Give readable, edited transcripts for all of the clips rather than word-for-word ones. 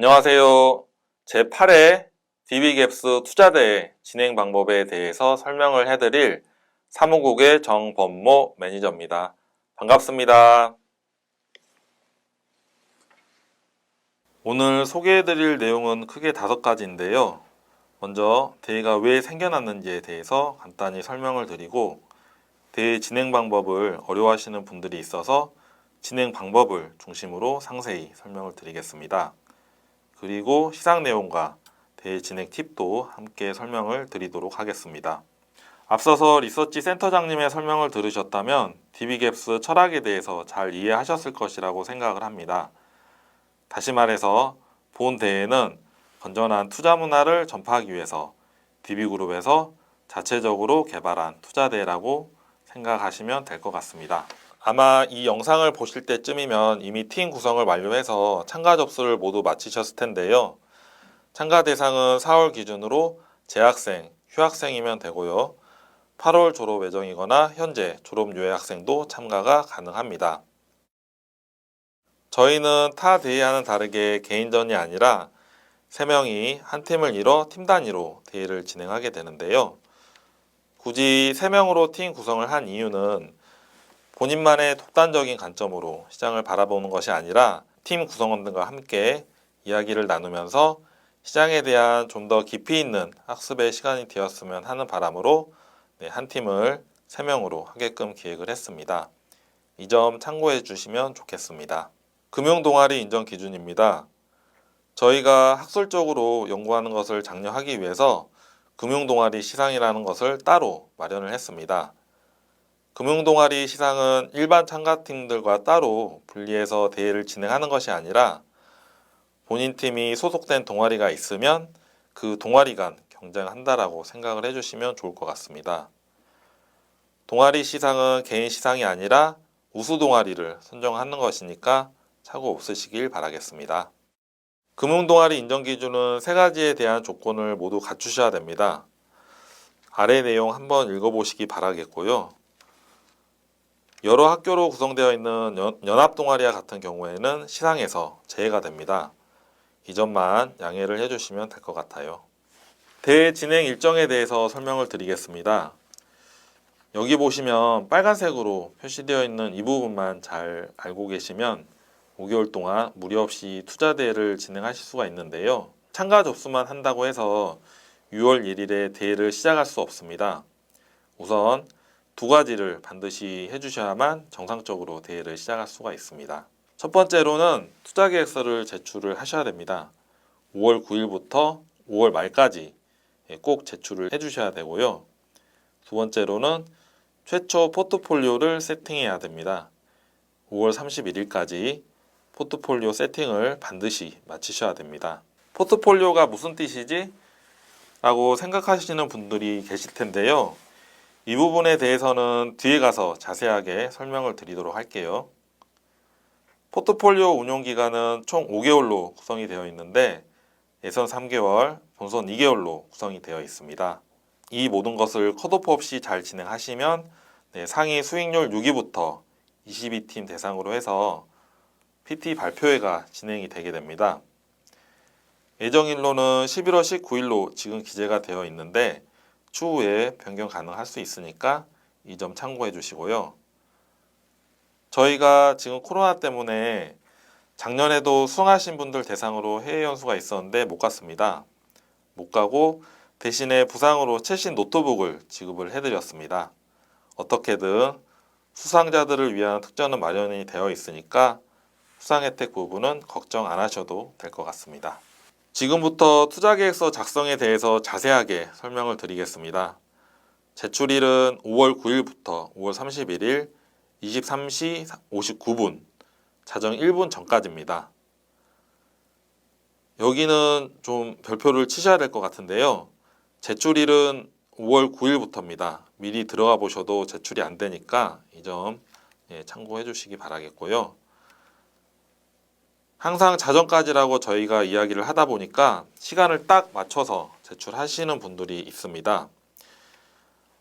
안녕하세요. 제8회 DB갭스 투자대회 진행 방법에 대해서 설명을 해드릴 사무국의 정범모 매니저입니다. 반갑습니다. 오늘 소개해드릴 내용은 크게 5가지인데요. 먼저 대회가 왜 생겨났는지에 대해서 간단히 설명을 드리고, 대회 진행 방법을 어려워하시는 분들이 있어서 진행 방법을 중심으로 상세히 설명을 드리겠습니다. 그리고 시상 내용과 대회 진행 팁도 함께 설명을 드리도록 하겠습니다. 앞서서 리서치 센터장님의 설명을 들으셨다면 DB갭스 철학에 대해서 잘 이해하셨을 것이라고 생각을 합니다. 다시 말해서 본 대회는 건전한 투자 문화를 전파하기 위해서 DB그룹에서 자체적으로 개발한 투자대회라고 생각하시면 될 것 같습니다. 아마 이 영상을 보실 때쯤이면 이미 팀 구성을 완료해서 참가 접수를 모두 마치셨을 텐데요. 참가 대상은 4월 기준으로 재학생, 휴학생이면 되고요. 8월 졸업 예정이거나 현재 졸업 유예 학생도 참가가 가능합니다. 저희는 타 대회와는 다르게 개인전이 아니라 3명이 한 팀을 이뤄 팀 단위로 대회를 진행하게 되는데요. 굳이 3명으로 팀 구성을 한 이유는 본인만의 독단적인 관점으로 시장을 바라보는 것이 아니라 팀 구성원들과 함께 이야기를 나누면서 시장에 대한 좀 더 깊이 있는 학습의 시간이 되었으면 하는 바람으로 한 팀을 3명으로 하게끔 기획을 했습니다. 이 점 참고해 주시면 좋겠습니다. 금융동아리 인정 기준입니다. 저희가 학술적으로 연구하는 것을 장려하기 위해서 금융동아리 시상이라는 것을 따로 마련을 했습니다. 금융동아리 시상은 일반 참가팀들과 따로 분리해서 대회를 진행하는 것이 아니라 본인 팀이 소속된 동아리가 있으면 그 동아리 간 경쟁한다라고 생각을 해주시면 좋을 것 같습니다. 동아리 시상은 개인 시상이 아니라 우수 동아리를 선정하는 것이니까 착오 없으시길 바라겠습니다. 금융동아리 인정 기준은 3가지에 대한 조건을 모두 갖추셔야 됩니다. 아래 내용 한번 읽어보시기 바라겠고요. 여러 학교로 구성되어 있는 연합동아리와 같은 경우에는 시상에서 제외가 됩니다. 이 점만 양해를 해주시면 될 것 같아요. 대회 진행 일정에 대해서 설명을 드리겠습니다. 여기 보시면 빨간색으로 표시되어 있는 이 부분만 잘 알고 계시면 5개월 동안 무리 없이 투자대회를 진행하실 수가 있는데요. 참가 접수만 한다고 해서 6월 1일에 대회를 시작할 수 없습니다. 우선 2가지를 반드시 해주셔야만 정상적으로 대회를 시작할 수가 있습니다. 첫 번째로는 투자계획서를 제출을 하셔야 됩니다. 5월 9일부터 5월 말까지 꼭 제출을 해주셔야 되고요. 두 번째로는 최초 포트폴리오를 세팅해야 됩니다. 5월 31일까지 포트폴리오 세팅을 반드시 마치셔야 됩니다. 포트폴리오가 무슨 뜻이지? 라고 생각하시는 분들이 계실 텐데요. 이 부분에 대해서는 뒤에 가서 자세하게 설명을 드리도록 할게요. 포트폴리오 운용 기간은 총 5개월로 구성이 되어 있는데 예선 3개월, 본선 2개월로 구성이 되어 있습니다. 이 모든 것을 컷오프 없이 잘 진행하시면 상위 수익률 6위부터 22팀 대상으로 해서 PT 발표회가 진행이 되게 됩니다. 예정일로는 11월 19일로 지금 기재가 되어 있는데 추후에 변경 가능할 수 있으니까 이 점 참고해 주시고요. 저희가 지금 코로나 때문에 작년에도 수강하신 분들 대상으로 해외 연수가 있었는데 못 갔습니다. 못 가고 대신에 부상으로 최신 노트북을 지급을 해드렸습니다. 어떻게든 수상자들을 위한 특전은 마련이 되어 있으니까 수상 혜택 부분은 걱정 안 하셔도 될 것 같습니다. 지금부터 투자계획서 작성에 대해서 자세하게 설명을 드리겠습니다. 제출일은 5월 9일부터 5월 31일 23시 59분, 자정 1분 전까지입니다. 여기는 좀 별표를 치셔야 될 것 같은데요. 제출일은 5월 9일부터입니다. 미리 들어가 보셔도 제출이 안 되니까 이 점 참고해 주시기 바라겠고요. 항상 자정까지라고 저희가 이야기를 하다 보니까 시간을 딱 맞춰서 제출하시는 분들이 있습니다.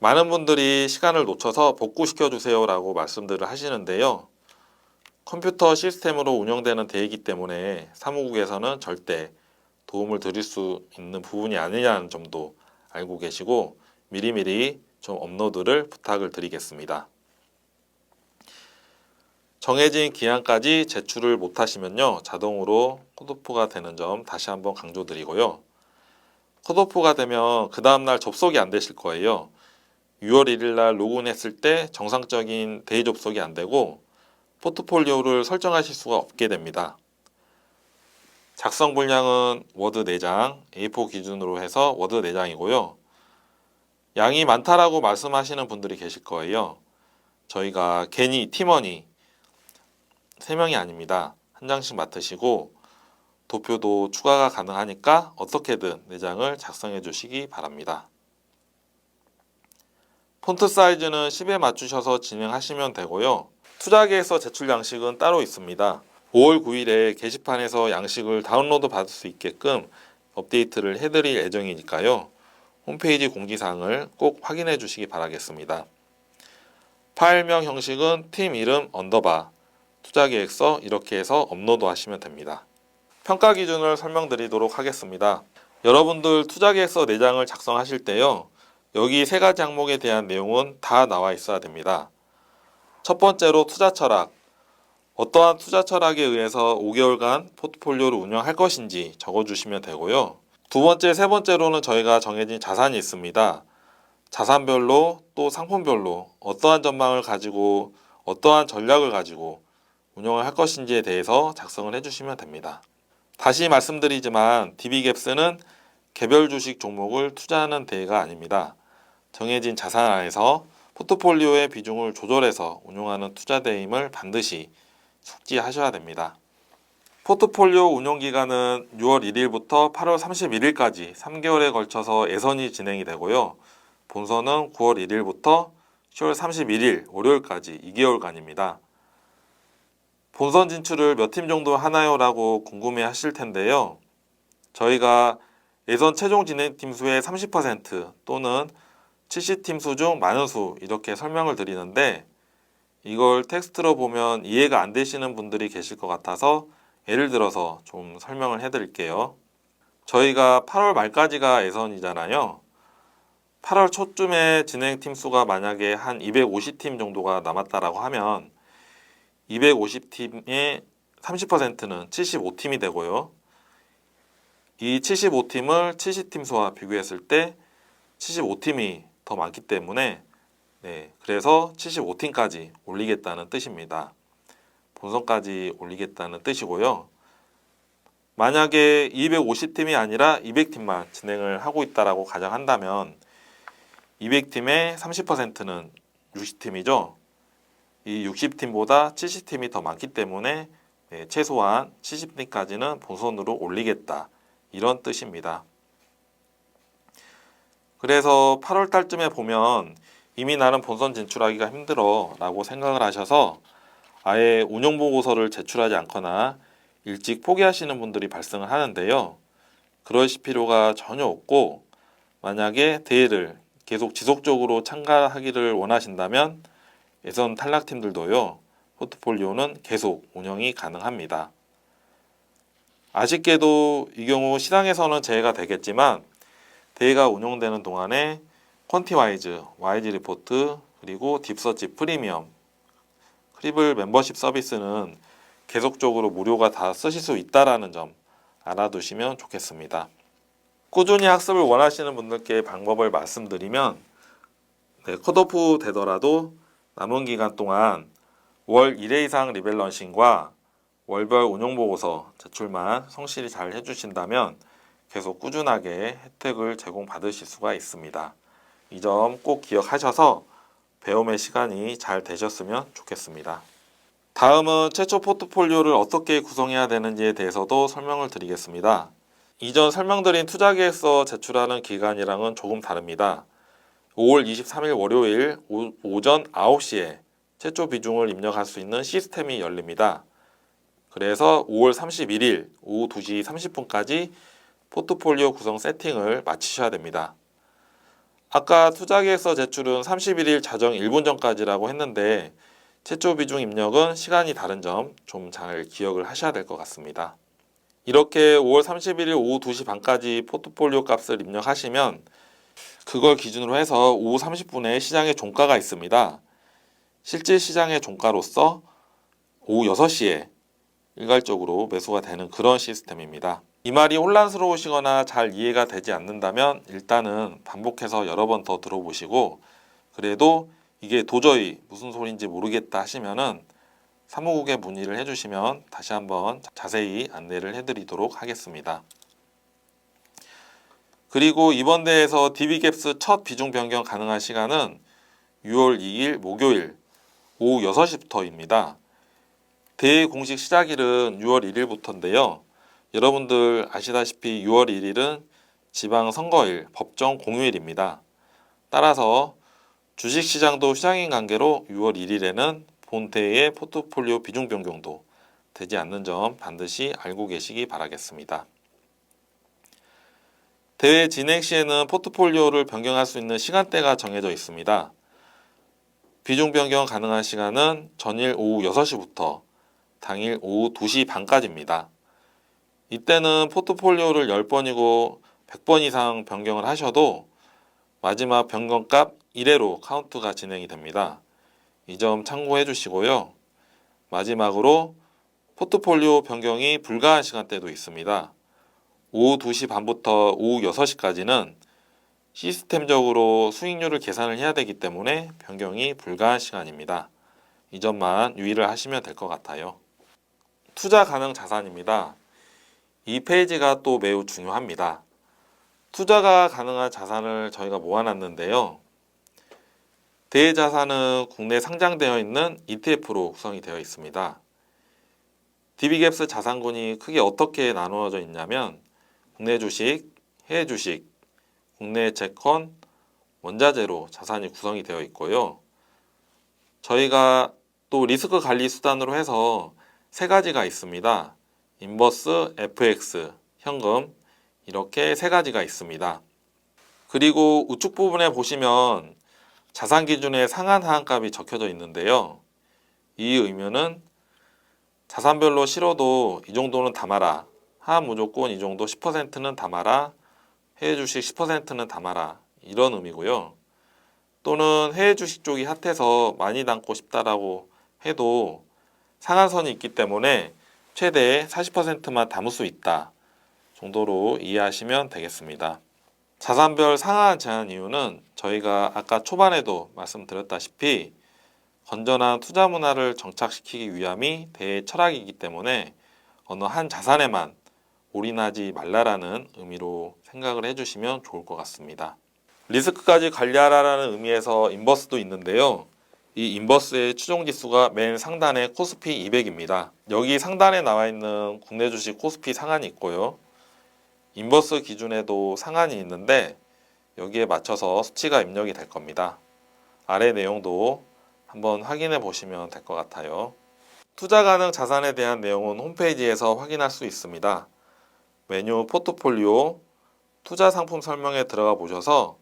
많은 분들이 시간을 놓쳐서 복구시켜 주세요 라고 말씀들을 하시는데요. 컴퓨터 시스템으로 운영되는 대회이기 때문에 사무국에서는 절대 도움을 드릴 수 있는 부분이 아니냐는 점도 알고 계시고 미리미리 좀 업로드를 부탁을 드리겠습니다. 정해진 기한까지 제출을 못하시면요, 자동으로 컷오프가 되는 점 다시 한번 강조드리고요. 컷오프가 되면 그 다음날 접속이 안 되실 거예요. 6월 1일 날 로그인했을 때 정상적인 대의 접속이 안 되고 포트폴리오를 설정하실 수가 없게 됩니다. 작성 분량은 워드 4장, A4 기준으로 해서 워드 4장이고요. 양이 많다라고 말씀하시는 분들이 계실 거예요. 저희가 괜히 팀원이 3명이 아닙니다. 한 장씩 맡으시고 도표도 추가가 가능하니까 어떻게든 4장을 작성해 주시기 바랍니다. 폰트 사이즈는 10에 맞추셔서 진행하시면 되고요. 투자계획서 제출 양식은 따로 있습니다. 5월 9일에 게시판에서 양식을 다운로드 받을 수 있게끔 업데이트를 해드릴 예정이니까요. 홈페이지 공지사항을 꼭 확인해 주시기 바라겠습니다. 파일명 형식은 팀 이름 _ 투자계획서 이렇게 해서 업로드 하시면 됩니다. 평가 기준을 설명드리도록 하겠습니다. 여러분들 투자계획서 4장을 작성하실 때요. 여기 3가지 항목에 대한 내용은 다 나와 있어야 됩니다. 첫 번째로 투자 철학. 어떠한 투자 철학에 의해서 5개월간 포트폴리오를 운영할 것인지 적어주시면 되고요. 두 번째, 세 번째로는 저희가 정해진 자산이 있습니다. 자산별로 또 상품별로 어떠한 전망을 가지고 어떠한 전략을 가지고 운영을 할 것인지에 대해서 작성을 해주시면 됩니다. 다시 말씀드리지만 DB갭스는 개별 주식 종목을 투자하는 대회가 아닙니다. 정해진 자산 안에서 포트폴리오의 비중을 조절해서 운용하는 투자 대회임을 반드시 숙지하셔야 됩니다. 포트폴리오 운용 기간은 6월 1일부터 8월 31일까지 3개월에 걸쳐서 예선이 진행이 되고요. 본선은 9월 1일부터 10월 31일 월요일까지 2개월간입니다. 본선 진출을 몇 팀 정도 하나요? 라고 궁금해 하실 텐데요. 저희가 예선 최종 진행팀 수의 30% 또는 70팀 수 중 많은 수 이렇게 설명을 드리는데 이걸 텍스트로 보면 이해가 안 되시는 분들이 계실 것 같아서 예를 들어서 좀 설명을 해드릴게요. 저희가 8월 말까지가 예선이잖아요. 8월 초쯤에 진행팀 수가 만약에 한 250팀 정도가 남았다라고 하면 250팀의 30%는 75팀이 되고요. 이 75팀을 70팀 수와 비교했을 때 75팀이 더 많기 때문에 그래서 75팀까지 올리겠다는 뜻입니다. 본선까지 올리겠다는 뜻이고요. 만약에 250팀이 아니라 200팀만 진행을 하고 있다라고 가정한다면 200팀의 30%는 60팀이죠. 이 60팀보다 70팀이 더 많기 때문에 최소한 70팀까지는 본선으로 올리겠다. 이런 뜻입니다. 그래서 8월 달쯤에 보면 이미 나는 본선 진출하기가 힘들어 라고 생각을 하셔서 아예 운영보고서를 제출하지 않거나 일찍 포기하시는 분들이 발생을 하는데요. 그러실 필요가 전혀 없고 만약에 대회를 계속 지속적으로 참가하기를 원하신다면 예선 탈락팀들도요. 포트폴리오는 계속 운영이 가능합니다. 아쉽게도 이 경우 시장에서는 제외가 되겠지만 대회가 운영되는 동안에 퀀티와이즈, YG 리포트, 그리고 딥서치 프리미엄, 크리블 멤버십 서비스는 계속적으로 무료가 다 쓰실 수 있다는 점 알아두시면 좋겠습니다. 꾸준히 학습을 원하시는 분들께 방법을 말씀드리면 컷오프 되더라도 남은 기간 동안 월 1회 이상 리밸런싱과 월별 운용보고서 제출만 성실히 잘 해주신다면 계속 꾸준하게 혜택을 제공받으실 수가 있습니다. 이 점 꼭 기억하셔서 배움의 시간이 잘 되셨으면 좋겠습니다. 다음은 최초 포트폴리오를 어떻게 구성해야 되는지에 대해서도 설명을 드리겠습니다. 이전 설명드린 투자계획서 제출하는 기간이랑은 조금 다릅니다. 5월 23일 월요일 오전 9시에 최초 비중을 입력할 수 있는 시스템이 열립니다. 그래서 5월 31일 오후 2시 30분까지 포트폴리오 구성 세팅을 마치셔야 됩니다. 아까 투자계획서 제출은 31일 자정 1분 전까지라고 했는데 최초 비중 입력은 시간이 다른 점 좀 잘 기억을 하셔야 될 것 같습니다. 이렇게 5월 31일 오후 2시 반까지 포트폴리오 값을 입력하시면 그걸 기준으로 해서 오후 30분에 시장에 종가가 있습니다. 실제 시장의 종가로서 오후 6시에 일괄적으로 매수가 되는 그런 시스템입니다. 이 말이 혼란스러우시거나 잘 이해가 되지 않는다면 일단은 반복해서 여러 번 더 들어보시고, 그래도 이게 도저히 무슨 소리인지 모르겠다 하시면은 사무국에 문의를 해주시면 다시 한번 자세히 안내를 해드리도록 하겠습니다. 그리고 이번 대회에서 DB갭스 첫 비중 변경 가능한 시간은 6월 2일 목요일 오후 6시부터입니다. 대회 공식 시작일은 6월 1일부터인데요. 여러분들 아시다시피 6월 1일은 지방선거일, 법정 공휴일입니다. 따라서 주식시장도 시장인 관계로 6월 1일에는 본 대회의 포트폴리오 비중 변경도 되지 않는 점 반드시 알고 계시기 바라겠습니다. 대회 진행 시에는 포트폴리오를 변경할 수 있는 시간대가 정해져 있습니다. 비중 변경 가능한 시간은 전일 오후 6시부터 당일 오후 2시 반까지입니다. 이때는 포트폴리오를 10번이고 100번 이상 변경을 하셔도 마지막 변경값 1회로 카운트가 진행이 됩니다. 이 점 참고해 주시고요. 마지막으로 포트폴리오 변경이 불가한 시간대도 있습니다. 오후 2시 반부터 오후 6시까지는 시스템적으로 수익률을 계산을 해야 되기 때문에 변경이 불가한 시간입니다. 이 점만 유의를 하시면 될 것 같아요. 투자 가능 자산입니다. 이 페이지가 또 매우 중요합니다. 투자가 가능한 자산을 저희가 모아놨는데요. 대외 자산은 국내 상장되어 있는 ETF로 구성이 되어 있습니다. DB갭스 자산군이 크게 어떻게 나누어져 있냐면 국내 주식, 해외 주식, 국내 채권, 원자재로 자산이 구성이 되어 있고요. 저희가 또 리스크 관리 수단으로 해서 세 가지가 있습니다. 인버스, FX, 현금 이렇게 세 가지가 있습니다. 그리고 우측 부분에 보시면 자산 기준의 상한 하한값이 적혀져 있는데요. 이 의미는 자산별로 싫어도 이 정도는 담아라. 하한 무조건 이 정도 10%는 담아라. 해외 주식 10%는 담아라. 이런 의미고요. 또는 해외 주식 쪽이 핫해서 많이 담고 싶다라고 해도 상한선이 있기 때문에 최대 40%만 담을 수 있다 정도로 이해하시면 되겠습니다. 자산별 상한 제한 이유는 저희가 아까 초반에도 말씀드렸다시피 건전한 투자 문화를 정착시키기 위함이 대의 철학이기 때문에 어느 한 자산에만 올인하지 말라라는 의미로 생각을 해주시면 좋을 것 같습니다. 리스크까지 관리하라는 의미에서 인버스도 있는데요. 이 인버스의 추종지수가 맨 상단에 코스피 200입니다. 여기 상단에 나와 있는 국내 주식 코스피 상한이 있고요. 인버스 기준에도 상한이 있는데 여기에 맞춰서 수치가 입력이 될 겁니다. 아래 내용도 한번 확인해 보시면 될 것 같아요. 투자 가능 자산에 대한 내용은 홈페이지에서 확인할 수 있습니다. 메뉴 포트폴리오 투자 상품 설명에 들어가 보셔서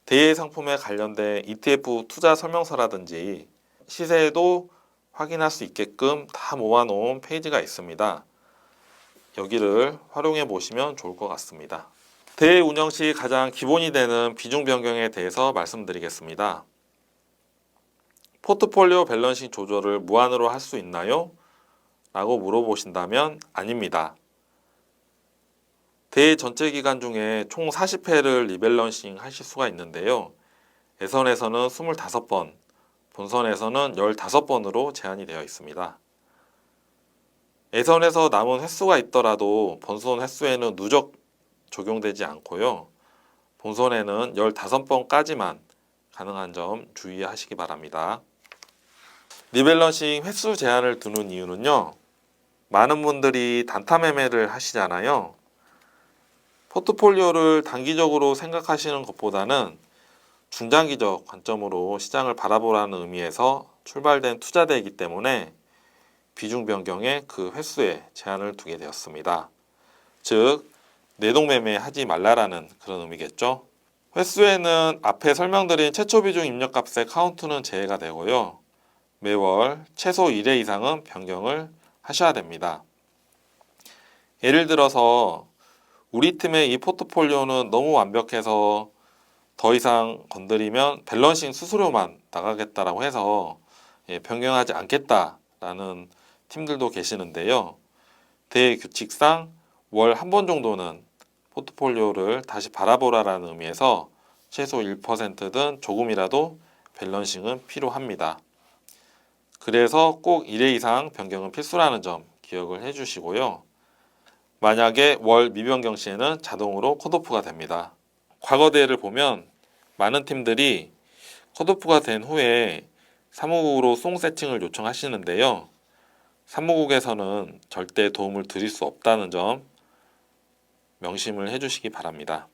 대외 상품에 관련된 ETF 투자 설명서라든지 시세도 확인할 수 있게끔 다 모아놓은 페이지가 있습니다. 여기를 활용해 보시면 좋을 것 같습니다. 대회 운영 시 가장 기본이 되는 비중 변경에 대해서 말씀드리겠습니다. 포트폴리오 밸런싱 조절을 무한으로 할 수 있나요? 라고 물어보신다면 아닙니다. 대회 전체 기간 중에 총 40회를 리밸런싱 하실 수가 있는데요. 예선에서는 25번, 본선에서는 15번으로 제한이 되어 있습니다. 예선에서 남은 횟수가 있더라도 본선 횟수에는 누적 적용되지 않고요. 본선에는 15번까지만 가능한 점 주의하시기 바랍니다. 리밸런싱 횟수 제한을 두는 이유는요. 많은 분들이 단타 매매를 하시잖아요. 포트폴리오를 단기적으로 생각하시는 것보다는 중장기적 관점으로 시장을 바라보라는 의미에서 출발된 투자대이기 때문에 비중 변경에 그 횟수에 제한을 두게 되었습니다. 즉, 내동매매 하지 말라라는 그런 의미겠죠. 횟수에는 앞에 설명드린 최초 비중 입력값의 카운트는 제외가 되고요. 매월 최소 1회 이상은 변경을 하셔야 됩니다. 예를 들어서 우리 팀의 이 포트폴리오는 너무 완벽해서 더 이상 건드리면 밸런싱 수수료만 나가겠다라고 해서 변경하지 않겠다라는 팀들도 계시는데요. 대회 규칙상 월 한 번 정도는 포트폴리오를 다시 바라보라라는 의미에서 최소 1%든 조금이라도 밸런싱은 필요합니다. 그래서 꼭 1회 이상 변경은 필수라는 점 기억을 해주시고요. 만약에 월 미변경 시에는 자동으로 컷오프가 됩니다. 과거 대회를 보면 많은 팀들이 컷오프가 된 후에 사무국으로 송 세팅을 요청하시는데요. 사무국에서는 절대 도움을 드릴 수 없다는 점 명심을 해주시기 바랍니다.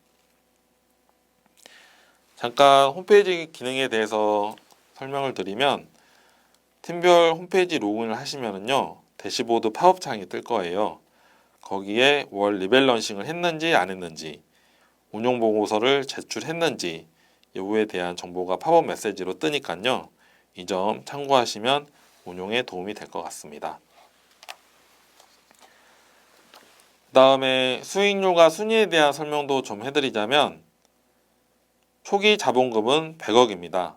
잠깐 홈페이지 기능에 대해서 설명을 드리면 팀별 홈페이지 로그인을 하시면요 대시보드 팝업 창이 뜰 거예요. 거기에 월 리밸런싱을 했는지 안 했는지, 운용 보고서를 제출했는지 여부에 대한 정보가 팝업 메시지로 뜨니까요. 이 점 참고하시면 운용에 도움이 될 것 같습니다. 그 다음에 수익률과 순이에 대한 설명도 좀 해드리자면 초기 자본금은 100억입니다.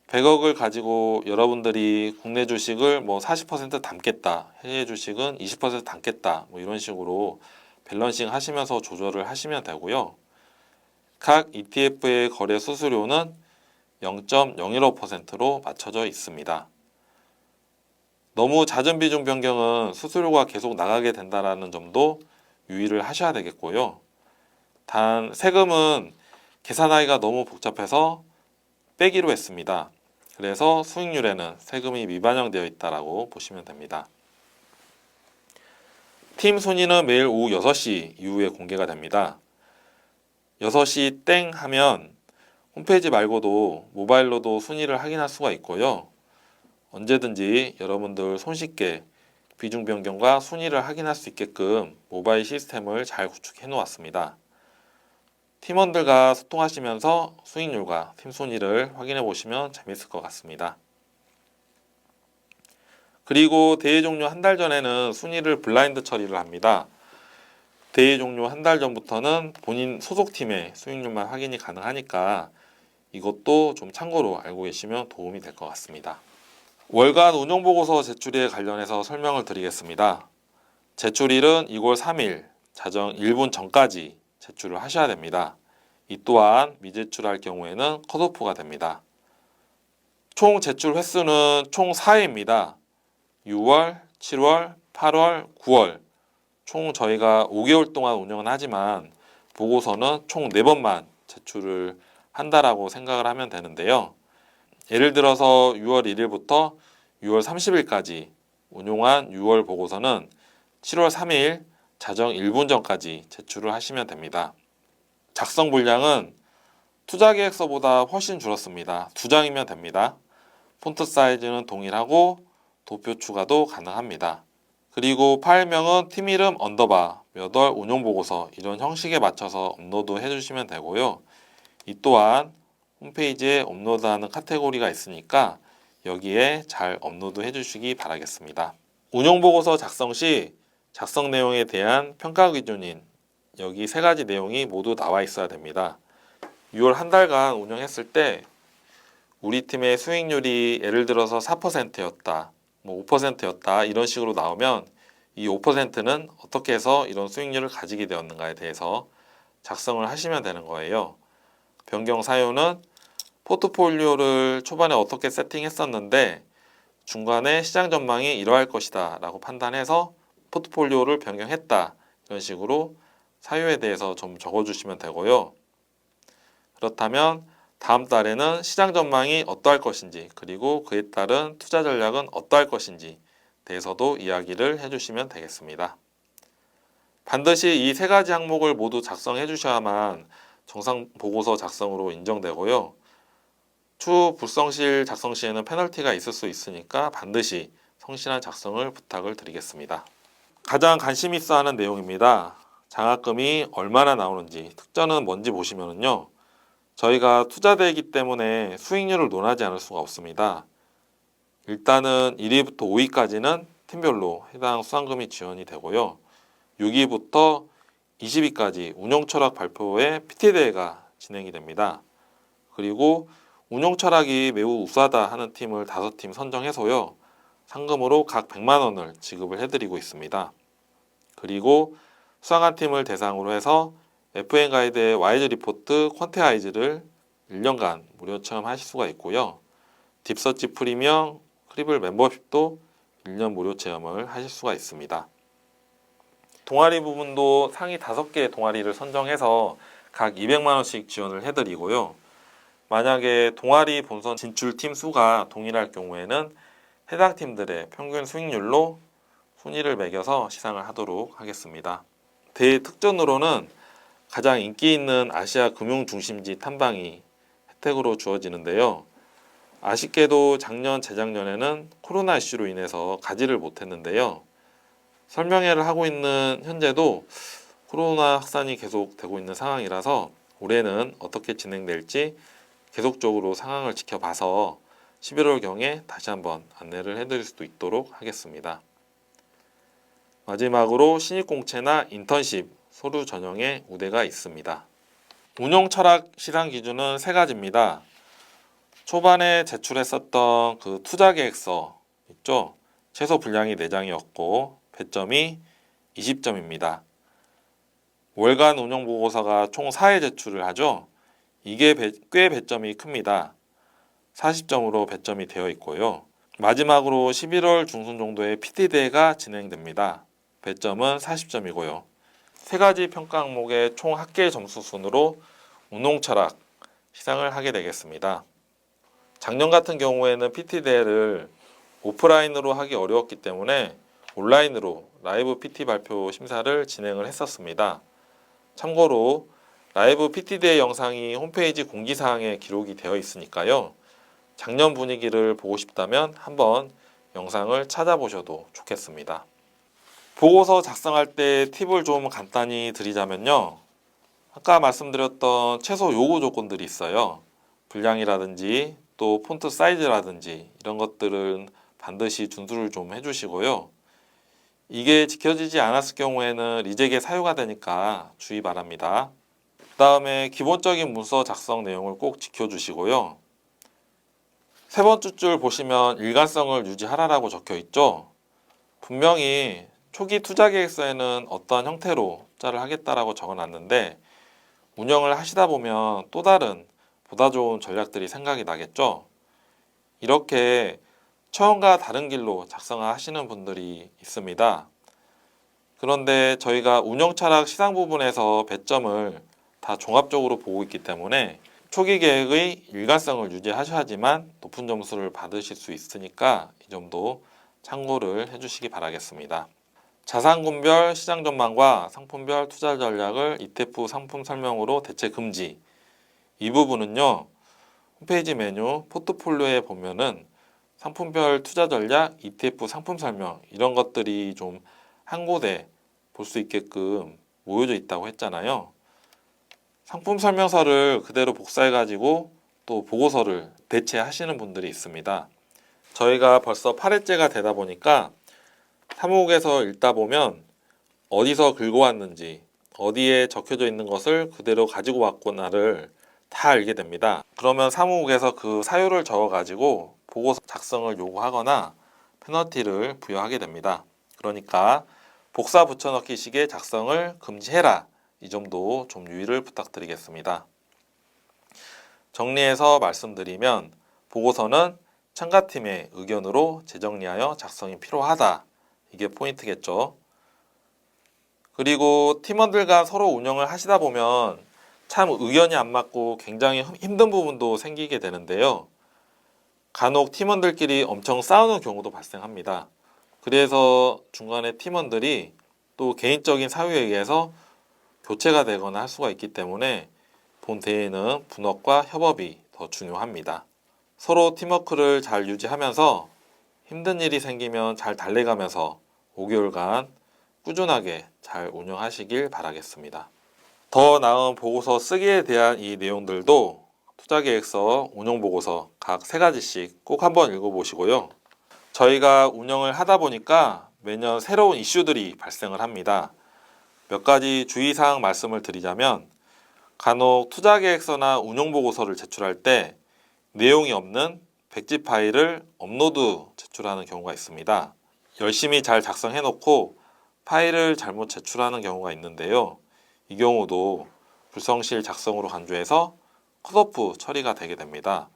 100억을 가지고 여러분들이 국내 주식을 40% 담겠다, 해외 주식은 20% 담겠다, 이런 식으로 밸런싱 하시면서 조절을 하시면 되고요. 각 ETF의 거래 수수료는 0.015%로 맞춰져 있습니다. 너무 잦은 비중 변경은 수수료가 계속 나가게 된다는 점도 유의를 하셔야 되겠고요. 단 세금은 계산하기가 너무 복잡해서 빼기로 했습니다. 그래서 수익률에는 세금이 미반영되어 있다고 보시면 됩니다. 팀 순위는 매일 오후 6시 이후에 공개가 됩니다. 6시 땡 하면 홈페이지 말고도 모바일로도 순위를 확인할 수가 있고요. 언제든지 여러분들 손쉽게 비중 변경과 순위를 확인할 수 있게끔 모바일 시스템을 잘 구축해 놓았습니다. 팀원들과 소통하시면서 수익률과 팀 순위를 확인해 보시면 재밌을 것 같습니다. 그리고 대회 종료 한 달 전에는 순위를 블라인드 처리를 합니다. 대회 종료 한 달 전부터는 본인 소속팀의 수익률만 확인이 가능하니까 이것도 좀 참고로 알고 계시면 도움이 될 것 같습니다. 월간 운용보고서 제출에 관련해서 설명을 드리겠습니다. 제출일은 2월 3일 자정 1분 전까지 제출을 하셔야 됩니다. 이 또한 미제출할 경우에는 컷오프가 됩니다. 총 제출 횟수는 총 4회입니다. 6월, 7월, 8월, 9월 총 저희가 5개월 동안 운영은 하지만 보고서는 총 4번만 제출을 한다라고 생각을 하면 되는데요. 예를 들어서 6월 1일부터 6월 30일까지 운용한 6월 보고서는 7월 3일 자정 1분 전까지 제출을 하시면 됩니다. 작성 분량은 투자 계획서보다 훨씬 줄었습니다. 2장이면 됩니다. 폰트 사이즈는 동일하고 도표 추가도 가능합니다. 그리고 파일명은 팀 이름 언더바 몇 월 운용 보고서 이런 형식에 맞춰서 업로드 해주시면 되고요. 이 또한 홈페이지에 업로드하는 카테고리가 있으니까 여기에 잘 업로드 해주시기 바라겠습니다. 운용보고서 작성 시 작성 내용에 대한 평가 기준인 여기 3가지 내용이 모두 나와 있어야 됩니다. 6월 한 달간 운영했을 때 우리 팀의 수익률이 예를 들어서 4%였다, 5%였다 이런 식으로 나오면 이 5%는 어떻게 해서 이런 수익률을 가지게 되었는가에 대해서 작성을 하시면 되는 거예요. 변경 사유는 포트폴리오를 초반에 어떻게 세팅했었는데 중간에 시장 전망이 이러할 것이다 라고 판단해서 포트폴리오를 변경했다 이런 식으로 사유에 대해서 좀 적어주시면 되고요. 그렇다면 다음 달에는 시장 전망이 어떠할 것인지 그리고 그에 따른 투자 전략은 어떠할 것인지 대해서도 이야기를 해주시면 되겠습니다. 반드시 이 3가지 항목을 모두 작성해 주셔야만 정상 보고서 작성으로 인정되고요. 추후 불성실 작성 시에는 페널티가 있을 수 있으니까 반드시 성실한 작성을 부탁을 드리겠습니다. 가장 관심 있어 하는 내용입니다. 장학금이 얼마나 나오는지, 특전은 뭔지 보시면요. 저희가 투자대이기 때문에 수익률을 논하지 않을 수가 없습니다. 일단은 1위부터 5위까지는 팀별로 해당 수상금이 지원이 되고요. 6위부터 20위까지 운영 철학 발표회 PT대회가 진행이 됩니다. 그리고 운영 철학이 매우 우수하다 하는 팀을 5팀 선정해서요. 상금으로 각 100만 원을 지급을 해드리고 있습니다. 그리고 수상한 팀을 대상으로 해서 FN 가이드의 와이즈 리포트 퀀테아이즈를 1년간 무료 체험하실 수가 있고요. 딥서치 프리미엄 크리블 멤버십도 1년 무료 체험을 하실 수가 있습니다. 동아리 부분도 상위 5개의 동아리를 선정해서 각 200만 원씩 지원을 해드리고요. 만약에 동아리 본선 진출 팀 수가 동일할 경우에는 해당 팀들의 평균 수익률로 순위를 매겨서 시상을 하도록 하겠습니다. 대회 특전으로는 가장 인기 있는 아시아 금융 중심지 탐방이 혜택으로 주어지는데요. 아쉽게도 작년, 재작년에는 코로나 이슈로 인해서 가지를 못했는데요. 설명회를 하고 있는 현재도 코로나 확산이 계속되고 있는 상황이라서 올해는 어떻게 진행될지 계속적으로 상황을 지켜봐서 11월경에 다시 한번 안내를 해드릴 수도 있도록 하겠습니다. 마지막으로 신입공채나 인턴십, 서류 전형의 우대가 있습니다. 운용 철학 시상 기준은 3가지입니다. 초반에 제출했었던 그 투자 계획서 있죠? 최소 분량이 4장이었고 배점이 20점입니다. 월간 운용 보고서가 총 4회 제출을 하죠. 이게 꽤 배점이 큽니다. 40점으로 배점이 되어 있고요. 마지막으로 11월 중순 정도에 PT대회가 진행됩니다. 배점은 40점이고요. 3가지 평가 항목의 총 합계 점수 순으로 운용 철학 시상을 하게 되겠습니다. 작년 같은 경우에는 PT대회를 오프라인으로 하기 어려웠기 때문에 온라인으로 라이브 PT 발표 심사를 진행을 했었습니다. 참고로 라이브 PT대회 영상이 홈페이지 공지사항에 기록이 되어 있으니까요. 작년 분위기를 보고 싶다면 한번 영상을 찾아보셔도 좋겠습니다. 보고서 작성할 때 팁을 좀 간단히 드리자면요. 아까 말씀드렸던 최소 요구 조건들이 있어요. 분량이라든지 또 폰트 사이즈라든지 이런 것들은 반드시 준수를 좀 해주시고요. 이게 지켜지지 않았을 경우에는 리젝에 사유가 되니까 주의 바랍니다. 그 다음에 기본적인 문서 작성 내용을 꼭 지켜주시고요. 3번째 줄 보시면 일관성을 유지하라고 적혀 있죠. 분명히 초기 투자 계획서에는 어떠한 형태로 투자를 하겠다라고 적어놨는데 운영을 하시다 보면 또 다른 보다 좋은 전략들이 생각이 나겠죠. 이렇게 처음과 다른 길로 작성하시는 분들이 있습니다. 그런데 저희가 운영 철학 시상 부분에서 배점을 다 종합적으로 보고 있기 때문에 초기 계획의 일관성을 유지하셔야지만 높은 점수를 받으실 수 있으니까 이 점도 참고를 해주시기 바라겠습니다. 자산군별 시장 전망과 상품별 투자 전략을 ETF 상품 설명으로 대체 금지. 이 부분은요, 홈페이지 메뉴 포트폴리오에 보면은 상품별 투자 전략, ETF 상품 설명 이런 것들이 좀 한 곳에 볼 수 있게끔 모여져 있다고 했잖아요. 상품 설명서를 그대로 복사해 가지고 또 보고서를 대체하시는 분들이 있습니다. 저희가 벌써 8회째가 되다 보니까 사무국에서 읽다 보면 어디서 긁어왔는지 어디에 적혀져 있는 것을 그대로 가지고 왔구나를 다 알게 됩니다. 그러면 사무국에서 그 사유를 적어 가지고 보고서 작성을 요구하거나 페널티를 부여하게 됩니다. 그러니까 복사 붙여넣기 식의 작성을 금지해라. 이 점도 좀 유의를 부탁드리겠습니다. 정리해서 말씀드리면 보고서는 참가팀의 의견으로 재정리하여 작성이 필요하다. 이게 포인트겠죠. 그리고 팀원들과 서로 운영을 하시다 보면 참 의견이 안 맞고 굉장히 힘든 부분도 생기게 되는데요. 간혹 팀원들끼리 엄청 싸우는 경우도 발생합니다. 그래서 중간에 팀원들이 또 개인적인 사유에 의해서 교체가 되거나 할 수가 있기 때문에 본 대회는 분업과 협업이 더 중요합니다. 서로 팀워크를 잘 유지하면서 힘든 일이 생기면 잘 달래가면서 5개월간 꾸준하게 잘 운영하시길 바라겠습니다. 더 나은 보고서 쓰기에 대한 이 내용들도 투자계획서, 운용보고서 각 3가지씩 꼭 한번 읽어보시고요. 저희가 운영을 하다 보니까 매년 새로운 이슈들이 발생을 합니다. 몇 가지 주의사항 말씀을 드리자면 간혹 투자계획서나 운용보고서를 제출할 때 내용이 없는 백지 파일을 업로드 제출하는 경우가 있습니다. 열심히 잘 작성해놓고 파일을 잘못 제출하는 경우가 있는데요. 이 경우도 불성실 작성으로 간주해서 컷오프 처리가 되게 됩니다.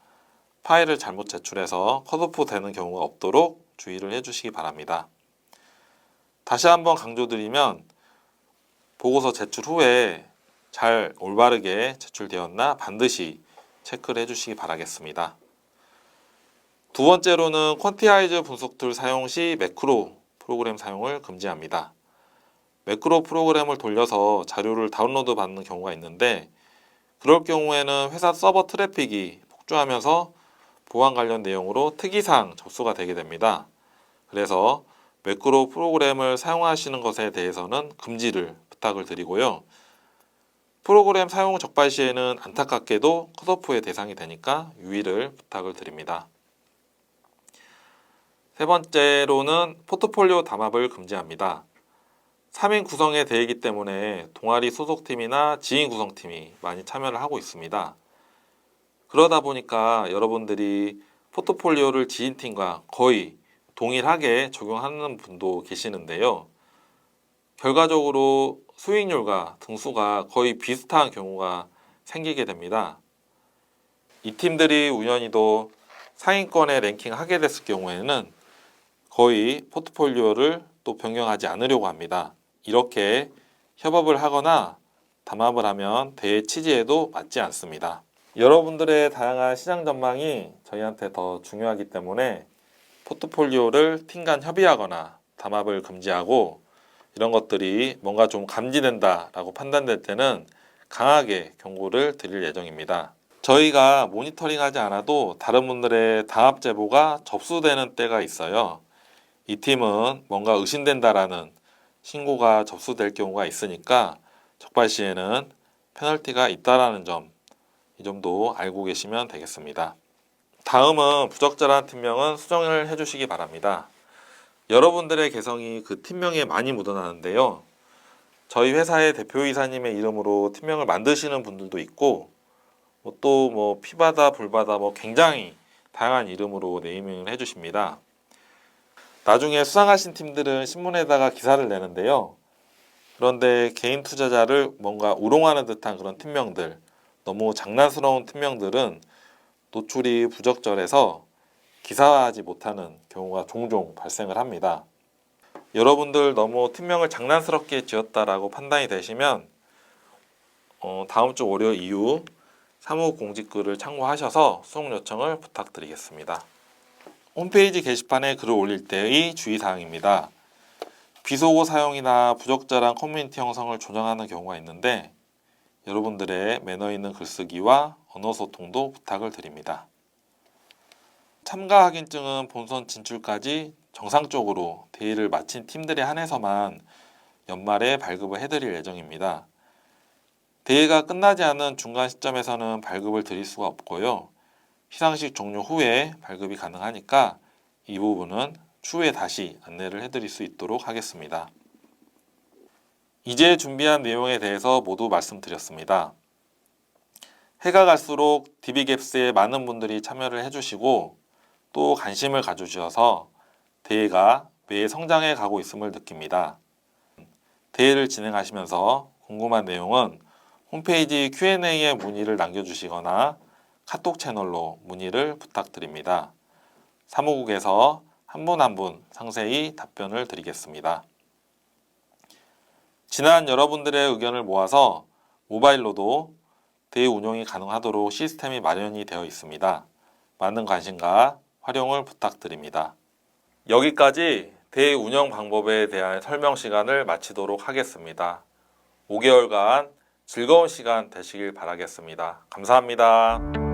파일을 잘못 제출해서 컷오프 되는 경우가 없도록 주의를 해주시기 바랍니다. 다시 한번 강조드리면 보고서 제출 후에 잘 올바르게 제출되었나 반드시 체크를 해주시기 바라겠습니다. 두 번째로는 퀀티아이즈 분석 툴 사용 시 매크로 프로그램 사용을 금지합니다. 매크로 프로그램을 돌려서 자료를 다운로드 받는 경우가 있는데 그럴 경우에는 회사 서버 트래픽이 폭주하면서 보안 관련 내용으로 특이사항 접수가 되게 됩니다. 그래서 매크로 프로그램을 사용하시는 것에 대해서는 금지를 부탁을 드리고요. 프로그램 사용 적발 시에는 안타깝게도 컷오프의 대상이 되니까 유의를 부탁을 드립니다. 세 번째로는 포트폴리오 담합을 금지합니다. 3인 구성의 대회이기 때문에 동아리 소속팀이나 지인 구성팀이 많이 참여를 하고 있습니다. 그러다 보니까 여러분들이 포트폴리오를 지인팀과 거의 동일하게 적용하는 분도 계시는데요. 결과적으로 수익률과 등수가 거의 비슷한 경우가 생기게 됩니다. 이 팀들이 우연히도 상위권에 랭킹하게 됐을 경우에는 거의 포트폴리오를 또 변경하지 않으려고 합니다. 이렇게 협업을 하거나 담합을 하면 대회 취지에도 맞지 않습니다. 여러분들의 다양한 시장 전망이 저희한테 더 중요하기 때문에 포트폴리오를 팀 간 협의하거나 담합을 금지하고 이런 것들이 뭔가 좀 감지된다라고 판단될 때는 강하게 경고를 드릴 예정입니다. 저희가 모니터링하지 않아도 다른 분들의 담합 제보가 접수되는 때가 있어요. 이 팀은 뭔가 의심된다라는 신고가 접수될 경우가 있으니까 적발 시에는 페널티가 있다라는 점, 이 점도 알고 계시면 되겠습니다. 다음은 부적절한 팀명은 수정을 해주시기 바랍니다. 여러분들의 개성이 그 팀명에 많이 묻어나는데요. 저희 회사의 대표이사님의 이름으로 팀명을 만드시는 분들도 있고 또 피바다 불바다 굉장히 다양한 이름으로 네이밍을 해주십니다. 나중에 수상하신 팀들은 신문에다가 기사를 내는데요. 그런데 개인 투자자를 뭔가 우롱하는 듯한 그런 팀명들, 너무 장난스러운 팀명들은 노출이 부적절해서 기사화하지 못하는 경우가 종종 발생을 합니다. 여러분들 너무 팀명을 장난스럽게 지었다라고 판단이 되시면 다음 주 월요일 이후 사무공지글을 참고하셔서 수송 요청을 부탁드리겠습니다. 홈페이지 게시판에 글을 올릴 때의 주의사항입니다. 비속어 사용이나 부적절한 커뮤니티 형성을 조정하는 경우가 있는데 여러분들의 매너 있는 글쓰기와 언어 소통도 부탁을 드립니다. 참가 확인증은 본선 진출까지 정상적으로 대회를 마친 팀들에 한해서만 연말에 발급을 해드릴 예정입니다. 대회가 끝나지 않은 중간 시점에서는 발급을 드릴 수가 없고요. 시상식 종료 후에 발급이 가능하니까 이 부분은 추후에 다시 안내를 해드릴 수 있도록 하겠습니다. 이제 준비한 내용에 대해서 모두 말씀드렸습니다. 해가 갈수록 DB갭스에 많은 분들이 참여를 해주시고 또 관심을 가져주셔서 대회가 매일 성장해 가고 있음을 느낍니다. 대회를 진행하시면서 궁금한 내용은 홈페이지 Q&A에 문의를 남겨주시거나 카톡 채널로 문의를 부탁드립니다. 사무국에서 한 분 한 분 상세히 답변을 드리겠습니다. 지난 여러분들의 의견을 모아서 모바일로도 대회 운영이 가능하도록 시스템이 마련이 되어 있습니다. 많은 관심과 활용을 부탁드립니다. 여기까지 대회 운영 방법에 대한 설명 시간을 마치도록 하겠습니다. 5개월간 즐거운 시간 되시길 바라겠습니다. 감사합니다.